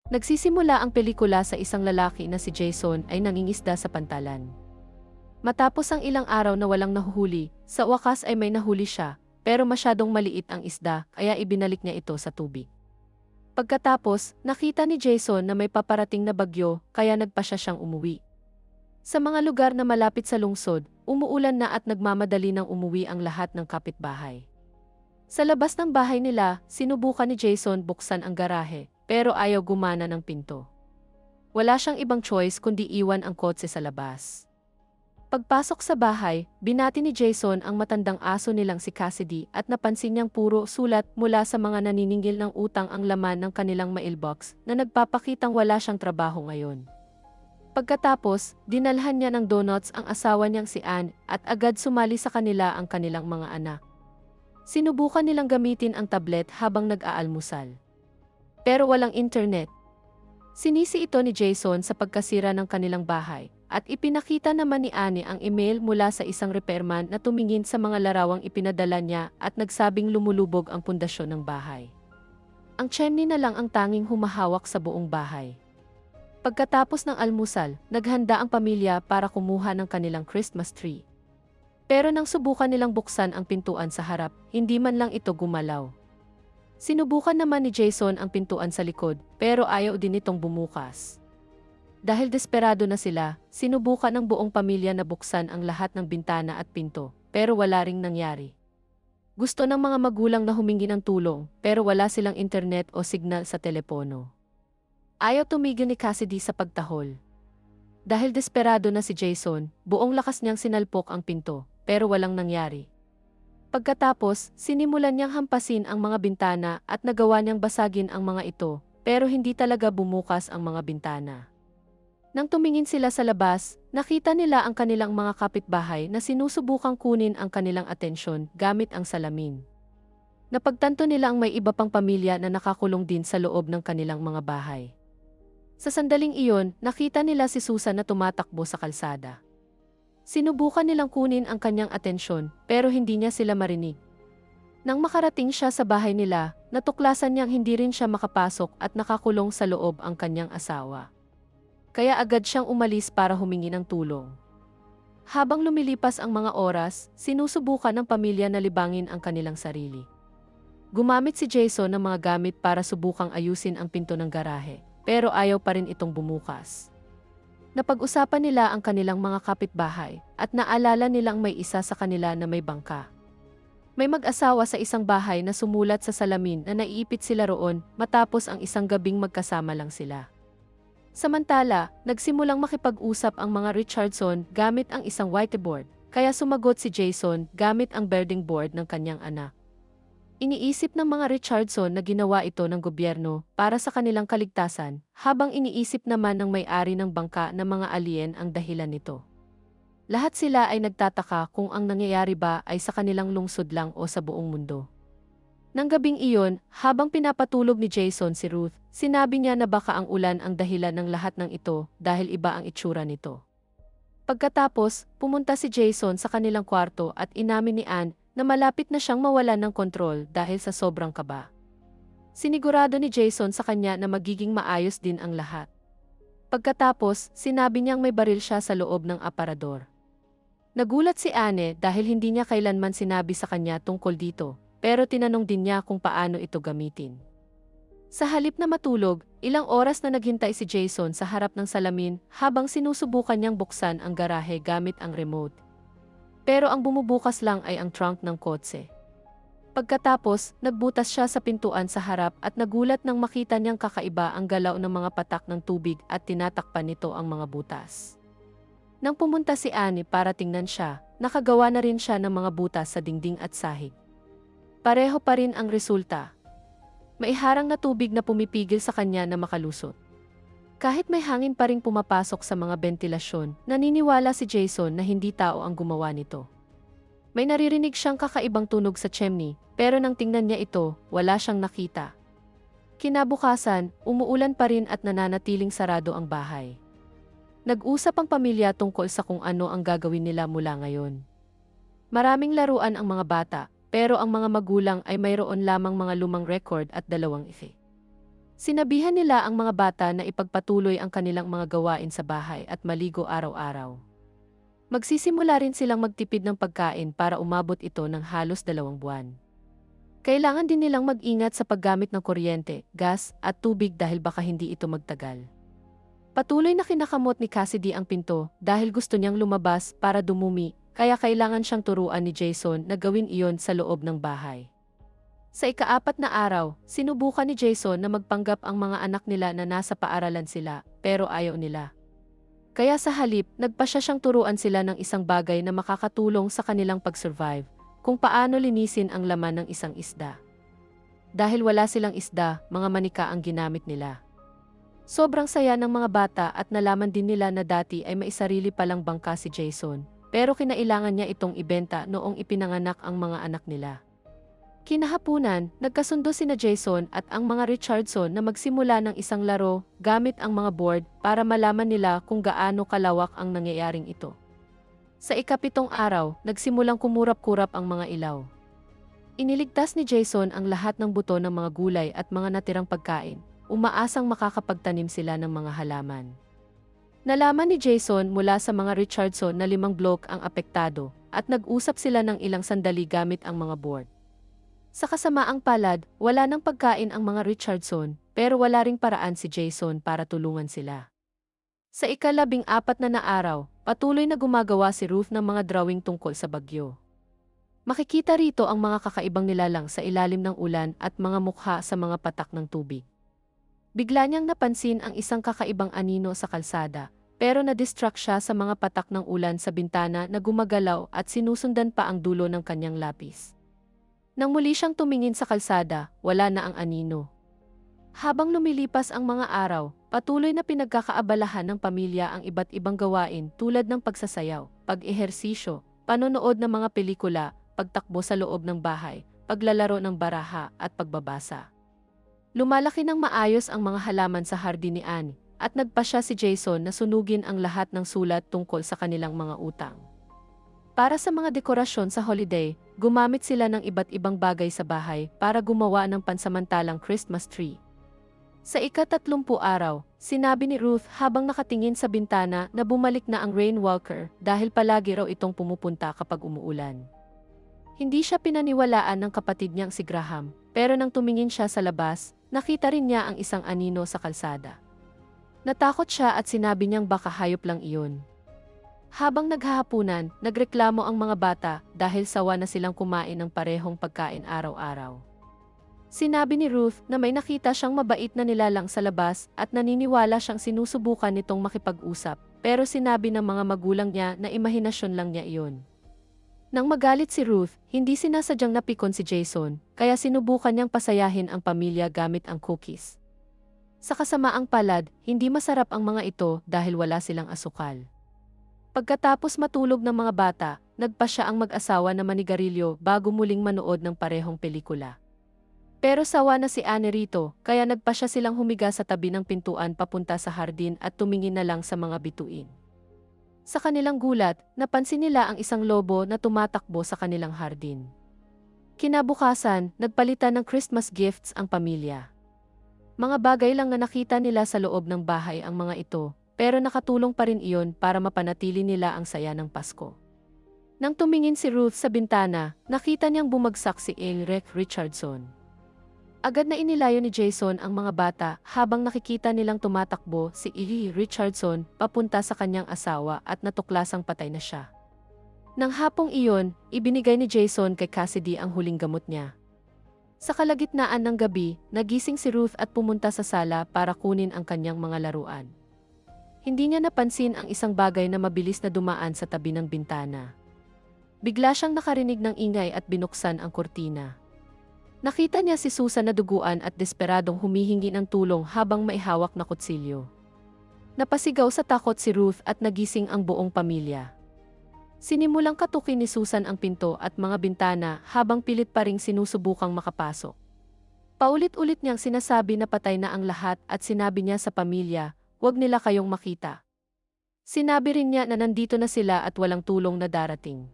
Nagsisimula ang pelikula sa isang lalaki na si Jason ay nangingisda sa pantalan. Matapos ang ilang araw na walang nahuhuli, sa wakas ay may nahuli siya, pero masyadong maliit ang isda kaya ibinalik niya ito sa tubig. Pagkatapos, nakita ni Jason na may paparating na bagyo kaya nagpasya siyang umuwi. Sa mga lugar na malapit sa lungsod, umuulan na at nagmamadali ng umuwi ang lahat ng kapitbahay. Sa labas ng bahay nila, sinubukan ni Jason buksan ang garahe, pero ayaw gumana ng pinto. Wala siyang ibang choice kundi iwan ang kotse sa labas. Pagpasok sa bahay, binati ni Jason ang matandang aso nilang si Cassidy at napansin niyang puro sulat mula sa mga naniningil ng utang ang laman ng kanilang mailbox na nagpapakitang wala siyang trabaho ngayon. Pagkatapos, dinalhan niya ng donuts ang asawa niyang si Anne at agad sumali sa kanila ang kanilang mga anak. Sinubukan nilang gamitin ang tablet habang nag-aalmusal. Pero walang internet. Sinisi ito ni Jason sa pagkasira ng kanilang bahay at ipinakita naman ni Anne ang email mula sa isang repairman na tumingin sa mga larawang ipinadala niya at nagsabing lumulubog ang pundasyon ng bahay. Ang chimney na lang ang tanging humahawak sa buong bahay. Pagkatapos ng almusal, naghanda ang pamilya para kumuha ng kanilang Christmas tree. Pero nang subukan nilang buksan ang pintuan sa harap, hindi man lang ito gumalaw. Sinubukan naman ni Jason ang pintuan sa likod, pero ayaw din itong bumukas. Dahil desperado na sila, sinubukan ng buong pamilya na buksan ang lahat ng bintana at pinto, pero wala ring nangyari. Gusto ng mga magulang na humingi ng tulong, pero wala silang internet o signal sa telepono. Ayaw tumigil ni Cassidy sa pagtahol. Dahil desperado na si Jason, buong lakas niyang sinalpok ang pinto, pero walang nangyari. Pagkatapos, sinimulan niyang hampasin ang mga bintana at nagawa niyang basagin ang mga ito, pero hindi talaga bumukas ang mga bintana. Nang tumingin sila sa labas, nakita nila ang kanilang mga kapitbahay na sinusubukang kunin ang kanilang atensyon gamit ang salamin. Napagtanto nila ang may iba pang pamilya na nakakulong din sa loob ng kanilang mga bahay. Sa sandaling iyon, nakita nila si Susan na tumatakbo sa kalsada. Sinubukan nilang kunin ang kanyang atensyon, pero hindi niya sila marinig. Nang makarating siya sa bahay nila, natuklasan niyang hindi rin siya makapasok at nakakulong sa loob ang kanyang asawa. Kaya agad siyang umalis para humingi ng tulong. Habang lumilipas ang mga oras, sinusubukan ng pamilya na libangin ang kanilang sarili. Gumamit si Jason ng mga gamit para subukang ayusin ang pinto ng garahe, pero ayaw pa rin itong bumukas. Napag-usapan nila ang kanilang mga kapitbahay at naalala nilang may isa sa kanila na may bangka. May mag-asawa sa isang bahay na sumulat sa salamin na naiipit sila roon matapos ang isang gabing magkasama lang sila. Samantala, nagsimulang makipag-usap ang mga Richardson gamit ang isang whiteboard, kaya sumagot si Jason gamit ang birding board ng kanyang anak. Iniisip ng mga Richardson na ginawa ito ng gobyerno para sa kanilang kaligtasan, habang iniisip naman ng may-ari ng bangka na mga alien ang dahilan nito. Lahat sila ay nagtataka kung ang nangyayari ba ay sa kanilang lungsod lang o sa buong mundo. Nang gabing iyon, habang pinapatulog ni Jason si Ruth, sinabi niya na baka ang ulan ang dahilan ng lahat ng ito dahil iba ang itsura nito. Pagkatapos, pumunta si Jason sa kanilang kwarto at inamin ni Anne na malapit na siyang mawalan ng kontrol dahil sa sobrang kaba. Sinigurado ni Jason sa kanya na magiging maayos din ang lahat. Pagkatapos, sinabi niyang may baril siya sa loob ng aparador. Nagulat si Anne dahil hindi niya kailanman sinabi sa kanya tungkol dito, pero tinanong din niya kung paano ito gamitin. Sa halip na matulog, ilang oras na naghintay si Jason sa harap ng salamin habang sinusubukan niyang buksan ang garahe gamit ang remote. Pero ang bumubukas lang ay ang trunk ng kotse. Pagkatapos, nagbutas siya sa pintuan sa harap at nagulat nang makita niyang kakaiba ang galaw ng mga patak ng tubig at tinatakpan nito ang mga butas. Nang pumunta si Annie para tingnan siya, nakagawa na rin siya ng mga butas sa dingding at sahig. Pareho pa rin ang resulta. May harang na tubig na pumipigil sa kanya na makalusot. Kahit may hangin pa ring pumapasok sa mga bentilasyon, naniniwala si Jason na hindi tao ang gumawa nito. May naririnig siyang kakaibang tunog sa chimney, pero nang tingnan niya ito, wala siyang nakita. Kinabukasan, umuulan pa rin at nananatiling sarado ang bahay. Nag-usap ang pamilya tungkol sa kung ano ang gagawin nila mula ngayon. Maraming laruan ang mga bata, pero ang mga magulang ay mayroon lamang mga lumang record at 2 ife. Sinabihan nila ang mga bata na ipagpatuloy ang kanilang mga gawain sa bahay at maligo araw-araw. Magsisimula rin silang magtipid ng pagkain para umabot ito ng halos 2 buwan. Kailangan din nilang mag-ingat sa paggamit ng kuryente, gas, at tubig dahil baka hindi ito magtagal. Patuloy na kinakamot ni Cassidy ang pinto dahil gusto niyang lumabas para dumumi, kaya kailangan siyang turuan ni Jason na gawin iyon sa loob ng bahay. Sa ika-4 na araw, sinubukan ni Jason na magpanggap ang mga anak nila na nasa paaralan sila, pero ayaw nila. Kaya sa halip, nagpasya siyang turuan sila ng isang bagay na makakatulong sa kanilang pag-survive, kung paano linisin ang laman ng isang isda. Dahil wala silang isda, mga manika ang ginamit nila. Sobrang saya ng mga bata at nalaman din nila na dati ay may sarili palang bangka si Jason, pero kinailangan niya itong ibenta noong ipinanganak ang mga anak nila. Kinahapunan, nagkasundo sina Jason at ang mga Richardson na magsimula ng isang laro gamit ang mga board para malaman nila kung gaano kalawak ang nangyayaring ito. Sa ika-7 araw, nagsimulang kumurap-kurap ang mga ilaw. Iniligtas ni Jason ang lahat ng buto ng mga gulay at mga natirang pagkain, umaasang makakapagtanim sila ng mga halaman. Nalaman ni Jason mula sa mga Richardson na 5 block ang apektado at nag-usap sila ng ilang sandali gamit ang mga board. Sa kasamaang palad, wala nang pagkain ang mga Richardson, pero wala ring paraan si Jason para tulungan sila. Sa ika-14 na araw, patuloy na gumagawa si Ruth ng mga drawing tungkol sa bagyo. Makikita rito ang mga kakaibang nilalang sa ilalim ng ulan at mga mukha sa mga patak ng tubig. Bigla niyang napansin ang isang kakaibang anino sa kalsada, pero na-distract siya sa mga patak ng ulan sa bintana na gumagalaw at sinusundan pa ang dulo ng kanyang lapis. Nang muli siyang tumingin sa kalsada, wala na ang anino. Habang lumilipas ang mga araw, patuloy na pinagkakaabalahan ng pamilya ang iba't ibang gawain tulad ng pagsasayaw, pag-ehersisyo, panonood ng mga pelikula, pagtakbo sa loob ng bahay, paglalaro ng baraha at pagbabasa. Lumalaki ng maayos ang mga halaman sa hardin ni Annie at nagpasya si Jason na sunugin ang lahat ng sulat tungkol sa kanilang mga utang. Para sa mga dekorasyon sa holiday, gumamit sila ng iba't ibang bagay sa bahay para gumawa ng pansamantalang Christmas tree. Sa ika-30 araw, sinabi ni Ruth habang nakatingin sa bintana na bumalik na ang rainwalker dahil palagi raw itong pumupunta kapag umuulan. Hindi siya pinaniwalaan ng kapatid niyang si Graham, pero nang tumingin siya sa labas, nakita rin niya ang isang anino sa kalsada. Natakot siya at sinabi niyang baka hayop lang iyon. Habang naghahapunan, nagreklamo ang mga bata dahil sawa na silang kumain ng parehong pagkain araw-araw. Sinabi ni Ruth na may nakita siyang mabait na nilalang sa labas at naniniwala siyang sinusubukan nitong makipag-usap, pero sinabi ng mga magulang niya na imahinasyon lang niya iyon. Nang magalit si Ruth, hindi sinasadyang napikon si Jason, kaya sinubukan niyang pasayahin ang pamilya gamit ang cookies. Sa kasamaang palad, hindi masarap ang mga ito dahil wala silang asukal. Pagkatapos matulog ng mga bata, nagpasya ang mag-asawa na manigarilyo bago muling manood ng parehong pelikula. Pero sawa na si Annie rito, kaya nagpasya silang humiga sa tabi ng pintuan papunta sa hardin at tumingin na lang sa mga bituin. Sa kanilang gulat, napansin nila ang isang lobo na tumatakbo sa kanilang hardin. Kinabukasan, nagpalitan ng Christmas gifts ang pamilya. Mga bagay lang na nakita nila sa loob ng bahay ang mga ito, pero nakatulong pa rin iyon para mapanatili nila ang saya ng Pasko. Nang tumingin si Ruth sa bintana, nakita niyang bumagsak si Elrek Richardson. Agad na inilayo ni Jason ang mga bata habang nakikita nilang tumatakbo si E. Richardson papunta sa kanyang asawa at natuklasang patay na siya. Nang hapong iyon, ibinigay ni Jason kay Cassidy ang huling gamot niya. Sa kalagitnaan ng gabi, nagising si Ruth at pumunta sa sala para kunin ang kanyang mga laruan. Hindi niya napansin ang isang bagay na mabilis na dumaan sa tabi ng bintana. Bigla siyang nakarinig ng ingay at binuksan ang kurtina. Nakita niya si Susan na duguan at desperadong humihingi ng tulong habang may hawak na kutsilyo. Napasigaw sa takot si Ruth at nagising ang buong pamilya. Sinimulang katukin ni Susan ang pinto at mga bintana habang pilit pa ring sinusubukang makapasok. Paulit-ulit niyang sinasabi na patay na ang lahat at sinabi niya sa pamilya, "Huwag nila kayong makita." Sinabi rin niya na nandito na sila at walang tulong na darating.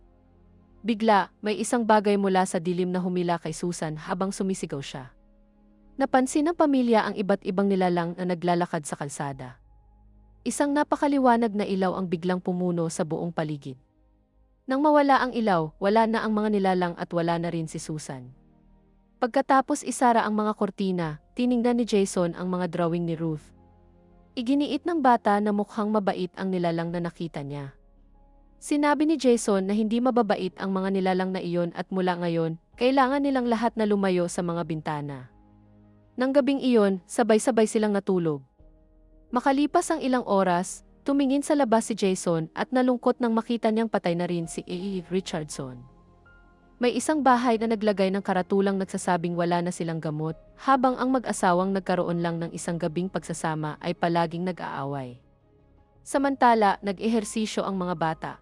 Bigla, may isang bagay mula sa dilim na humila kay Susan habang sumisigaw siya. Napansin ng pamilya ang iba't ibang nilalang na naglalakad sa kalsada. Isang napakaliwanag na ilaw ang biglang pumuno sa buong paligid. Nang mawala ang ilaw, wala na ang mga nilalang at wala na rin si Susan. Pagkatapos isara ang mga kortina, tiningnan ni Jason ang mga drawing ni Ruth. Iginiit ng bata na mukhang mabait ang nilalang na nakita niya. Sinabi ni Jason na hindi mababait ang mga nilalang na iyon at mula ngayon, kailangan nilang lahat na lumayo sa mga bintana. Nang gabing iyon, sabay-sabay silang natulog. Makalipas ang ilang oras, tumingin sa labas si Jason at nalungkot nang makita niyang patay na rin si A. Richardson. May isang bahay na naglagay ng karatulang nagsasabing wala na silang gamot, habang ang mag-asawang nagkaroon lang ng isang gabing pagsasama ay palaging nag-aaway. Samantala, nag-ehersisyo ang mga bata.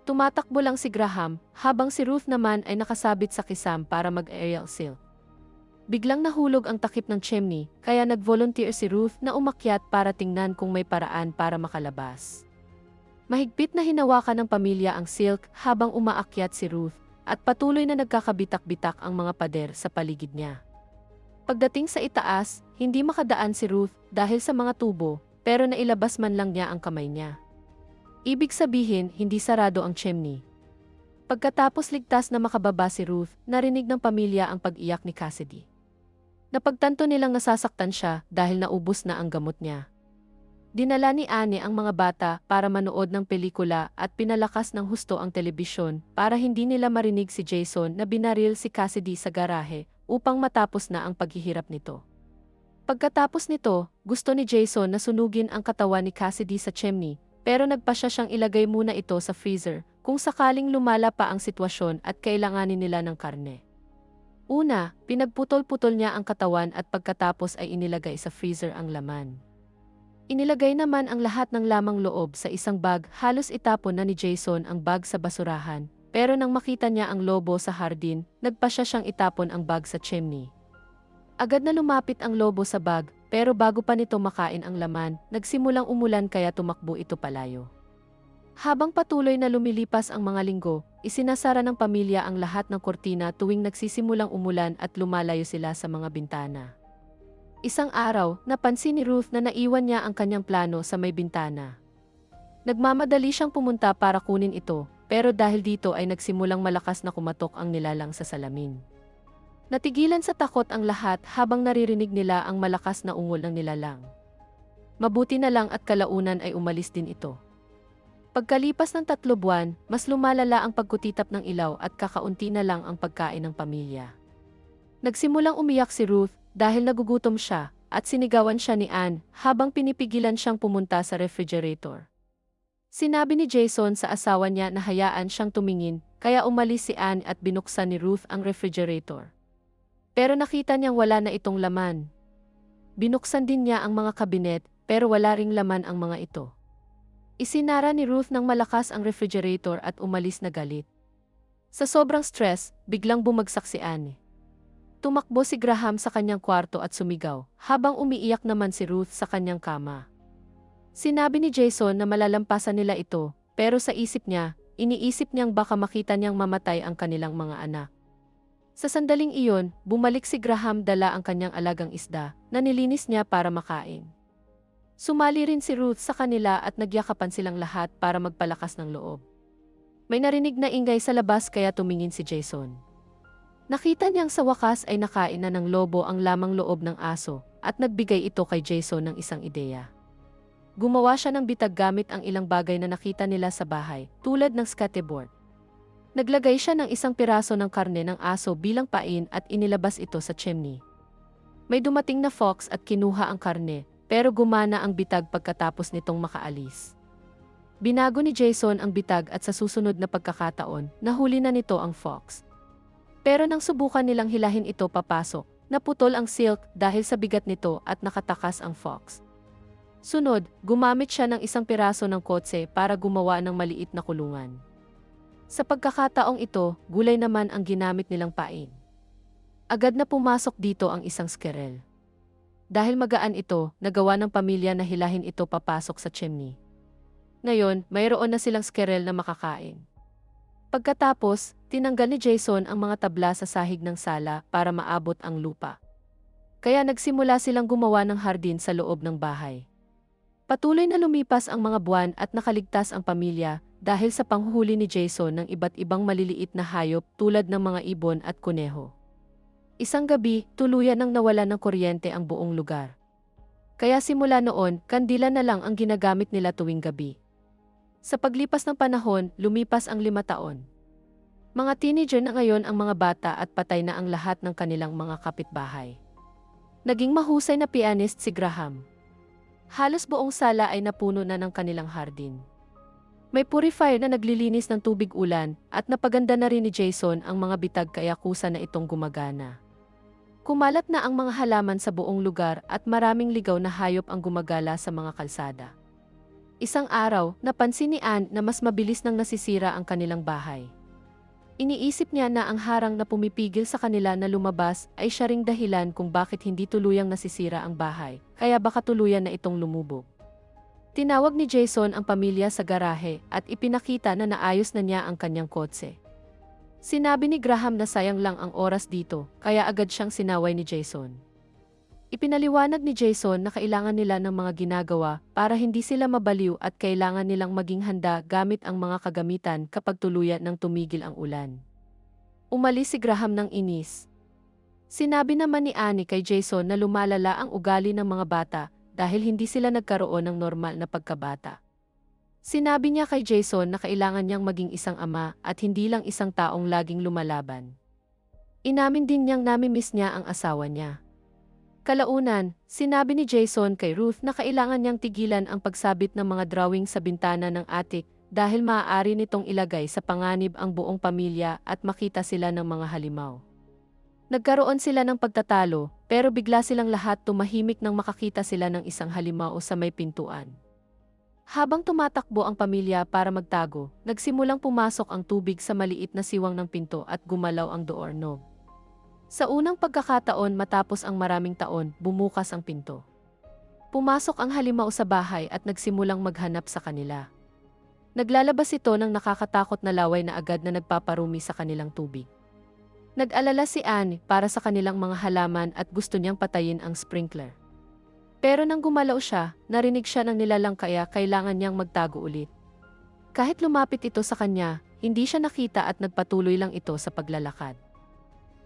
Tumatakbo lang si Graham, habang si Ruth naman ay nakasabit sa kisam para mag-aerial silk. Biglang nahulog ang takip ng chimney, kaya nag-volunteer si Ruth na umakyat para tingnan kung may paraan para makalabas. Mahigpit na hinawakan ng pamilya ang silk habang umaakyat si Ruth, at patuloy na nagkakabitak-bitak ang mga pader sa paligid niya. Pagdating sa itaas, hindi makadaan si Ruth dahil sa mga tubo, pero nailabas man lang niya ang kamay niya. Ibig sabihin, hindi sarado ang chimney. Pagkatapos ligtas na makababa si Ruth, narinig ng pamilya ang pag-iyak ni Cassidy. Napagtanto nilang nasasaktan siya dahil naubos na ang gamot niya. Dinala ni Anne ang mga bata para manood ng pelikula at pinalakas ng husto ang telebisyon para hindi nila marinig si Jason na binaril si Cassidy sa garahe upang matapos na ang paghihirap nito. Pagkatapos nito, gusto ni Jason na sunugin ang katawan ni Cassidy sa chimney, pero nagpasya siyang ilagay muna ito sa freezer kung sakaling lumala pa ang sitwasyon at kailanganin nila ng karne. Una, pinagputol-putol niya ang katawan at pagkatapos ay inilagay sa freezer ang laman. Inilagay naman ang lahat ng lamang loob sa isang bag, halos itapon na ni Jason ang bag sa basurahan, pero nang makita niya ang lobo sa hardin, nagpasya siyang itapon ang bag sa chimney. Agad na lumapit ang lobo sa bag, pero bago pa nito makain ang laman, nagsimulang umulan kaya tumakbo ito palayo. Habang patuloy na lumilipas ang mga linggo, isinasara ng pamilya ang lahat ng kortina tuwing nagsisimulang umulan at lumalayo sila sa mga bintana. Isang araw, napansin ni Ruth na naiwan niya ang kanyang plano sa may bintana. Nagmamadali siyang pumunta para kunin ito, pero dahil dito ay nagsimulang malakas na kumatok ang nilalang sa salamin. Natigilan sa takot ang lahat habang naririnig nila ang malakas na ungol ng nilalang. Mabuti na lang at kalaunan ay umalis din ito. Pagkalipas ng 3 buwan, mas lumalala ang pagkutitap ng ilaw at kakaunti na lang ang pagkain ng pamilya. Nagsimulang umiyak si Ruth dahil nagugutom siya at sinigawan siya ni Anne habang pinipigilan siyang pumunta sa refrigerator. Sinabi ni Jason sa asawa niya na hayaan siyang tumingin, kaya umalis si Anne at binuksan ni Ruth ang refrigerator. Pero nakita niyang wala na itong laman. Binuksan din niya ang mga kabinet pero wala ring laman ang mga ito. Isinara ni Ruth ng malakas ang refrigerator at umalis na galit. Sa sobrang stress, biglang bumagsak si Anne. Tumakbo si Graham sa kanyang kwarto at sumigaw, habang umiiyak naman si Ruth sa kanyang kama. Sinabi ni Jason na malalampasan nila ito, pero sa isip niya, iniisip niyang baka makita niyang mamatay ang kanilang mga anak. Sa sandaling iyon, bumalik si Graham dala ang kanyang alagang isda, na nilinis niya para makain. Sumali rin si Ruth sa kanila at nagyakapan silang lahat para magpalakas ng loob. May narinig na ingay sa labas kaya tumingin si Jason. Nakita niyang sa wakas ay nakain na ng lobo ang lamang loob ng aso at nagbigay ito kay Jason ng isang ideya. Gumawa siya ng bitag gamit ang ilang bagay na nakita nila sa bahay, tulad ng skateboard. Naglagay siya ng isang piraso ng karne ng aso bilang pain at inilabas ito sa chimney. May dumating na fox at kinuha ang karne, pero gumana ang bitag pagkatapos nitong makaalis. Binago ni Jason ang bitag at sa susunod na pagkakataon, nahuli na nito ang fox. Pero nang subukan nilang hilahin ito papasok, naputol ang silk dahil sa bigat nito at nakatakas ang fox. Sunod, gumamit siya ng isang piraso ng kotse para gumawa ng maliit na kulungan. Sa pagkakataong ito, gulay naman ang ginamit nilang pain. Agad na pumasok dito ang isang squirrel. Dahil magaan ito, nagawa ng pamilya na hilahin ito papasok sa chimney. Ngayon, mayroon na silang squirrel na makakain. Pagkatapos, tinanggal ni Jason ang mga tabla sa sahig ng sala para maabot ang lupa. Kaya nagsimula silang gumawa ng hardin sa loob ng bahay. Patuloy na lumipas ang mga buwan at nakaligtas ang pamilya dahil sa panghuhuli ni Jason ng iba't ibang maliliit na hayop tulad ng mga ibon at kuneho. Isang gabi, tuluyan nang nawalan ng kuryente ang buong lugar. Kaya simula noon, kandila na lang ang ginagamit nila tuwing gabi. Sa paglipas ng panahon, lumipas ang 5 taon. Mga teenager na ngayon ang mga bata at patay na ang lahat ng kanilang mga kapitbahay. Naging mahusay na pianist si Graham. Halos buong sala ay napuno na ng kanilang hardin. May purifier na naglilinis ng tubig ulan at napaganda na rin ni Jason ang mga bitag kaya kusa na itong gumagana. Kumalat na ang mga halaman sa buong lugar at maraming ligaw na hayop ang gumagala sa mga kalsada. Isang araw, napansin ni Anne na mas mabilis nang nasisira ang kanilang bahay. Iniisip niya na ang harang na pumipigil sa kanila na lumabas ay siya ring dahilan kung bakit hindi tuluyang nasisira ang bahay, kaya baka tuluyan na itong lumubog. Tinawag ni Jason ang pamilya sa garahe at ipinakita na naayos na niya ang kanyang kotse. Sinabi ni Graham na sayang lang ang oras dito, kaya agad siyang sinaway ni Jason. Ipinaliwanag ni Jason na kailangan nila ng mga ginagawa para hindi sila mabaliw at kailangan nilang maging handa gamit ang mga kagamitan kapag tuluyan ng tumigil ang ulan. Umalis si Graham ng inis. Sinabi naman ni Annie kay Jason na lumalala ang ugali ng mga bata dahil hindi sila nagkaroon ng normal na pagkabata. Sinabi niya kay Jason na kailangan niyang maging isang ama at hindi lang isang taong laging lumalaban. Inamin din niyang namimiss niya ang asawa niya. Kalaunan, sinabi ni Jason kay Ruth na kailangan niyang tigilan ang pagsabit ng mga drawing sa bintana ng attic dahil maaari nitong ilagay sa panganib ang buong pamilya at makita sila ng mga halimaw. Nagkaroon sila ng pagtatalo, pero bigla silang lahat tumahimik nang makakita sila ng isang halimaw sa may pintuan. Habang tumatakbo ang pamilya para magtago, nagsimulang pumasok ang tubig sa maliit na siwang ng pinto at gumalaw ang doorknob. Sa unang pagkakataon matapos ang maraming taon, bumukas ang pinto. Pumasok ang halimaw sa bahay at nagsimulang maghanap sa kanila. Naglalabas ito ng nakakatakot na laway na agad na nagpaparumi sa kanilang tubig. Nag-alala si Anne para sa kanilang mga halaman at gusto niyang patayin ang sprinkler. Pero nang gumalaw siya, narinig siya ng nilalang kaya kailangan niyang magtago ulit. Kahit lumapit ito sa kanya, hindi siya nakita at nagpatuloy lang ito sa paglalakad.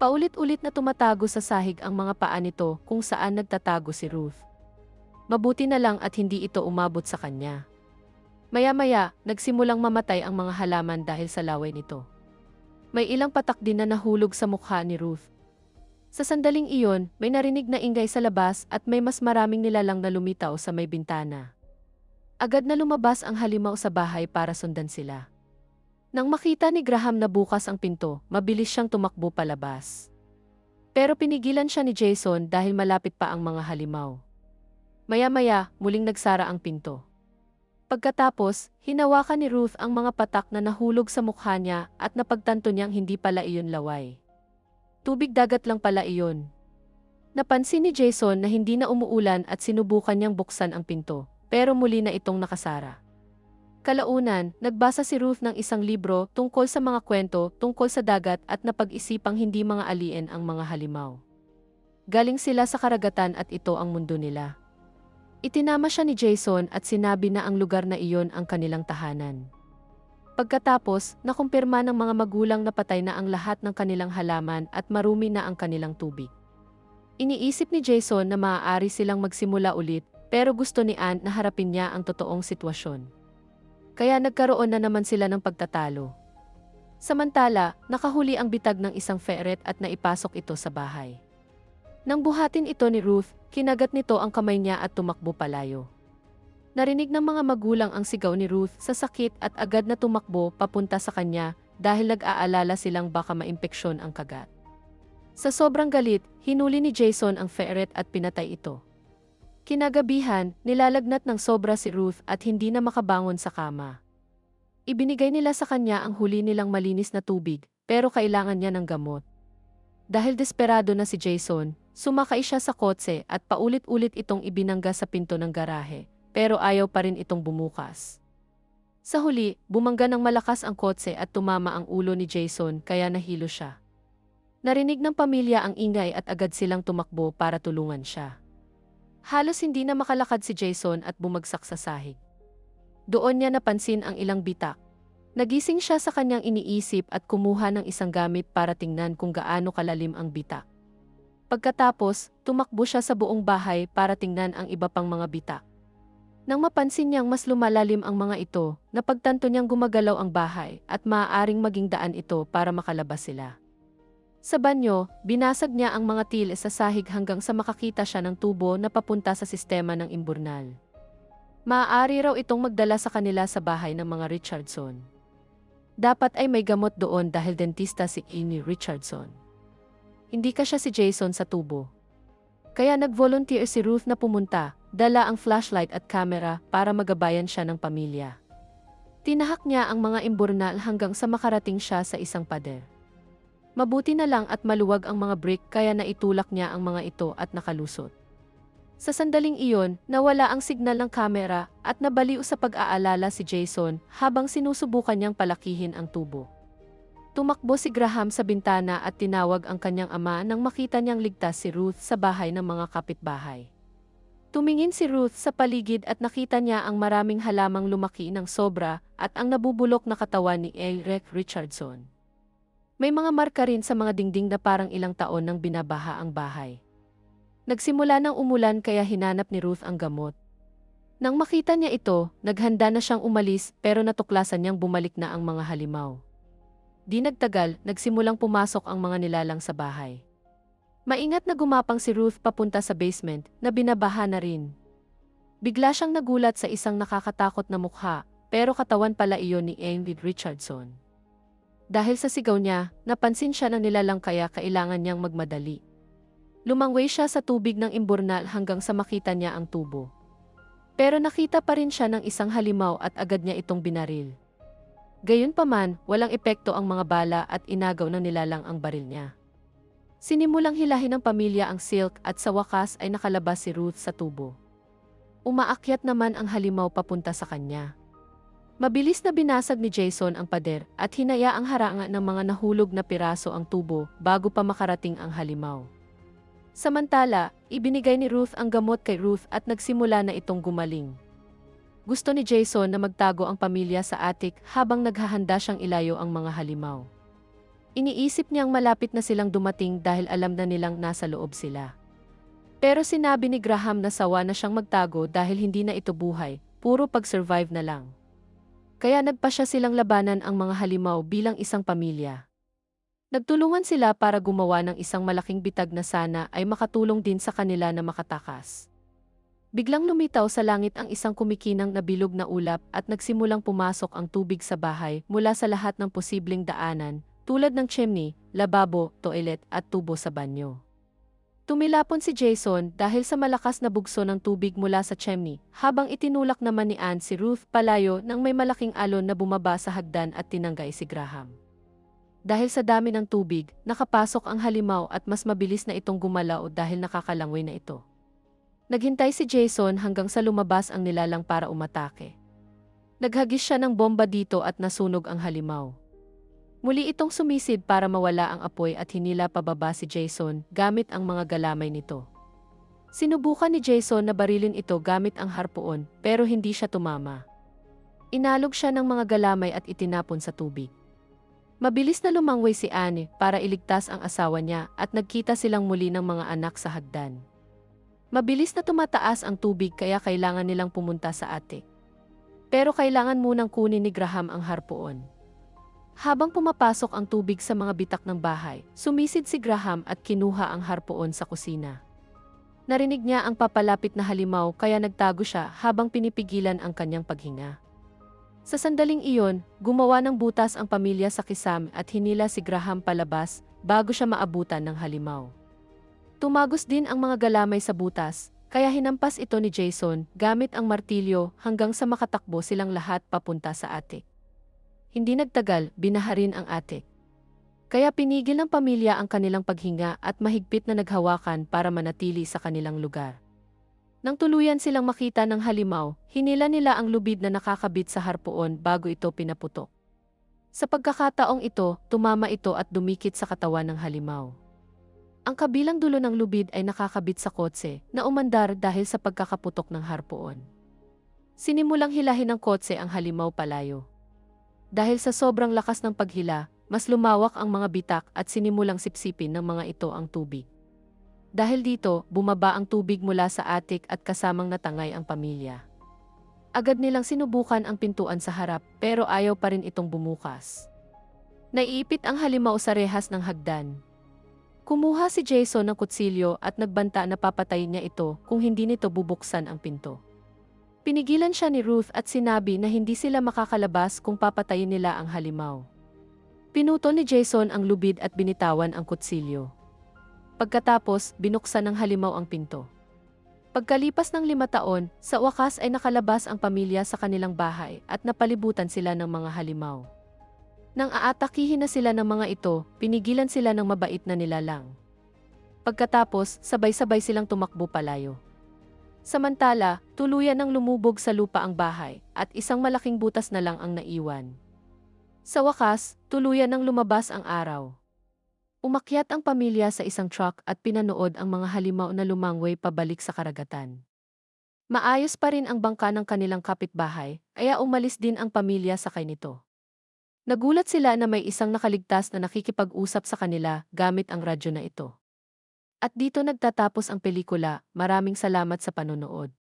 Paulit-ulit na tumatago sa sahig ang mga paa nito kung saan nagtatago si Ruth. Mabuti na lang at hindi ito umabot sa kanya. Maya-maya, nagsimulang mamatay ang mga halaman dahil sa laway nito. May ilang patak din na nahulog sa mukha ni Ruth. Sa sandaling iyon, may narinig na ingay sa labas at may mas maraming nilalang na lumitaw sa may bintana. Agad na lumabas ang halimaw sa bahay para sundan sila. Nang makita ni Graham na bukas ang pinto, mabilis siyang tumakbo palabas. Pero pinigilan siya ni Jason dahil malapit pa ang mga halimaw. Maya-maya, muling nagsara ang pinto. Pagkatapos, hinawakan ni Ruth ang mga patak na nahulog sa mukha niya at napagtanto niyang hindi pala iyon laway. Tubig dagat lang pala iyon. Napansin ni Jason na hindi na umuulan at sinubukan niyang buksan ang pinto, pero muli na itong nakasara. Kalaunan, nagbasa si Ruth ng isang libro tungkol sa mga kwento tungkol sa dagat at napag-isipang hindi mga alien ang mga halimaw. Galing sila sa karagatan at ito ang mundo nila. Itinama siya ni Jason at sinabi na ang lugar na iyon ang kanilang tahanan. Pagkatapos, nakumpirma ng mga magulang na patay na ang lahat ng kanilang halaman at marumi na ang kanilang tubig. Iniisip ni Jason na maaari silang magsimula ulit, pero gusto ni Anne na harapin niya ang totoong sitwasyon. Kaya nagkaroon na naman sila ng pagtatalo. Samantala, nakahuli ang bitag ng isang ferret at naipasok ito sa bahay. Nang buhatin ito ni Ruth, kinagat nito ang kamay niya at tumakbo palayo. Narinig ng mga magulang ang sigaw ni Ruth sa sakit at agad na tumakbo papunta sa kanya dahil nag-aalala silang baka maimpeksyon ang kagat. Sa sobrang galit, hinuli ni Jason ang ferret at pinatay ito. Kinagabihan, nilalagnat ng sobra si Ruth at hindi na makabangon sa kama. Ibinigay nila sa kanya ang huli nilang malinis na tubig, pero kailangan niya ng gamot. Dahil desperado na si Jason, sumakay siya sa kotse at paulit-ulit itong ibinangga sa pinto ng garahe. Pero ayaw pa rin itong bumukas. Sa huli, bumangga ng malakas ang kotse at tumama ang ulo ni Jason kaya nahilo siya. Narinig ng pamilya ang ingay at agad silang tumakbo para tulungan siya. Halos hindi na makalakad si Jason at bumagsak sa sahig. Doon niya napansin ang ilang bitak. Nagising siya sa kanyang iniisip at kumuha ng isang gamit para tingnan kung gaano kalalim ang bitak. Pagkatapos, tumakbo siya sa buong bahay para tingnan ang iba pang mga bitak. Nang mapansin niyang mas lumalalim ang mga ito, napagtanto niyang gumagalaw ang bahay at maaaring maging daan ito para makalabas sila. Sa banyo, binasag niya ang mga tiles sa sahig hanggang sa makakita siya ng tubo na papunta sa sistema ng imburnal. Maaari raw itong magdala sa kanila sa bahay ng mga Richardson. Dapat ay may gamot doon dahil dentista si Amy Richardson. Hindi kasya si Jason sa tubo. Kaya nag-volunteer si Ruth na pumunta, dala ang flashlight at camera para magabayan siya ng pamilya. Tinahak niya ang mga imburnal hanggang sa makarating siya sa isang pader. Mabuti na lang at maluwag ang mga brick kaya naitulak niya ang mga ito at nakalusot. Sa sandaling iyon, nawala ang signal ng kamera at nabaliw sa pag-aalala si Jason habang sinusubukan niyang palakihin ang tubo. Tumakbo si Graham sa bintana at tinawag ang kanyang ama nang makita niyang ligtas si Ruth sa bahay ng mga kapitbahay. Tumingin si Ruth sa paligid at nakita niya ang maraming halamang lumaki ng sobra at ang nabubulok na katawan ni Eric Richardson. May mga marka rin sa mga dingding na parang ilang taon nang binabaha ang bahay. Nagsimula ng umulan kaya hinanap ni Ruth ang gamot. Nang makita niya ito, naghanda na siyang umalis pero natuklasan niyang bumalik na ang mga halimaw. Di nagtagal, nagsimulang pumasok ang mga nilalang sa bahay. Maingat na gumapang si Ruth papunta sa basement na binabaha na rin. Bigla siyang nagulat sa isang nakakatakot na mukha pero katawan pala iyon ni Amy Richardson. Dahil sa sigaw niya, napansin siya ng nilalang kaya kailangan niyang magmadali. Lumangway siya sa tubig ng imburnal hanggang sa makita niya ang tubo. Pero nakita pa rin siya ng isang halimaw at agad niya itong binaril. Gayunpaman, walang epekto ang mga bala at inagaw ng nilalang ang baril niya. Sinimulang hilahin ng pamilya ang silk at sa wakas ay nakalabas si Ruth sa tubo. Umaakyat naman ang halimaw papunta sa kanya. Mabilis na binasag ni Jason ang pader at hinayaang harangan ng mga nahulog na piraso ang tubo bago pa makarating ang halimaw. Samantala, ibinigay ni Ruth ang gamot kay Ruth at nagsimula na itong gumaling. Gusto ni Jason na magtago ang pamilya sa attic habang naghahanda siyang ilayo ang mga halimaw. Iniisip niyang malapit na silang dumating dahil alam na nilang nasa loob sila. Pero sinabi ni Graham na sawa na siyang magtago dahil hindi na ito buhay, puro pag-survive na lang. Kaya nagpasya silang labanan ang mga halimaw bilang isang pamilya. Nagtulungan sila para gumawa ng isang malaking bitag na sana ay makatulong din sa kanila na makatakas. Biglang lumitaw sa langit ang isang kumikinang na bilog na ulap at nagsimulang pumasok ang tubig sa bahay mula sa lahat ng posibleng daanan, tulad ng chimney, lababo, toilet at tubo sa banyo. Tumilapon si Jason dahil sa malakas na bugso ng tubig mula sa chimney, habang itinulak naman ni Anne si Ruth palayo nang may malaking alon na bumaba sa hagdan at tinanggay si Graham. Dahil sa dami ng tubig, nakapasok ang halimaw at mas mabilis na itong gumalaw dahil nakakalangway na ito. Naghintay si Jason hanggang sa lumabas ang nilalang para umatake. Naghagis siya ng bomba dito at nasunog ang halimaw. Muli itong sumisid para mawala ang apoy at hinila pababa si Jason gamit ang mga galamay nito. Sinubukan ni Jason na barilin ito gamit ang harpoon pero hindi siya tumama. Inalog siya ng mga galamay at itinapon sa tubig. Mabilis na lumangway si Anne para iligtas ang asawa niya at nagkita silang muli ng mga anak sa hagdan. Mabilis na tumataas ang tubig kaya kailangan nilang pumunta sa attic. Pero kailangan munang kunin ni Graham ang harpoon. Habang pumapasok ang tubig sa mga bitak ng bahay, sumisid si Graham at kinuha ang harpoon sa kusina. Narinig niya ang papalapit na halimaw kaya nagtago siya habang pinipigilan ang kanyang paghinga. Sa sandaling iyon, gumawa ng butas ang pamilya sa kisam at hinila si Graham palabas bago siya maabutan ng halimaw. Tumagos din ang mga galamay sa butas, kaya hinampas ito ni Jason gamit ang martilyo hanggang sa makatakbo silang lahat papunta sa attic. Hindi nagtagal, binaharin ang attic. Kaya pinigil ng pamilya ang kanilang paghinga at mahigpit na naghawakan para manatili sa kanilang lugar. Nang tuluyan silang makita ng halimaw, hinila nila ang lubid na nakakabit sa harpoon bago ito pinaputok. Sa pagkakataong ito, tumama ito at dumikit sa katawan ng halimaw. Ang kabilang dulo ng lubid ay nakakabit sa kotse na umandar dahil sa pagkakaputok ng harpoon. Sinimulang hilahin ng kotse ang halimaw palayo. Dahil sa sobrang lakas ng paghila, mas lumawak ang mga bitak at sinimulang sipsipin ng mga ito ang tubig. Dahil dito, bumaba ang tubig mula sa attic at kasamang natangay ang pamilya. Agad nilang sinubukan ang pintuan sa harap pero ayaw pa rin itong bumukas. Naiipit ang halimaw sa rehas ng hagdan. Kumuha si Jason ng kutsilyo at nagbanta na papatayin niya ito kung hindi nito bubuksan ang pinto. Pinigilan siya ni Ruth at sinabi na hindi sila makakalabas kung papatayin nila ang halimaw. Pinutol ni Jason ang lubid at binitawan ang kutsilyo. Pagkatapos, binuksan ng halimaw ang pinto. Pagkalipas ng 5 taon, sa wakas ay nakalabas ang pamilya sa kanilang bahay at napalibutan sila ng mga halimaw. Nang aatakihin na sila ng mga ito, pinigilan sila ng mabait na nilalang. Pagkatapos, sabay-sabay silang tumakbo palayo. Samantala, tuluyan ng lumubog sa lupa ang bahay at isang malaking butas na lang ang naiwan. Sa wakas, tuluyan ng lumabas ang araw. Umakyat ang pamilya sa isang truck at pinanood ang mga halimaw na lumangway pabalik sa karagatan. Maayos pa rin ang bangka ng kanilang kapitbahay, kaya umalis din ang pamilya sakay nito. Nagulat sila na may isang nakaligtas na nakikipag-usap sa kanila gamit ang radyo na ito. At dito nagtatapos ang pelikula. Maraming salamat sa panonood.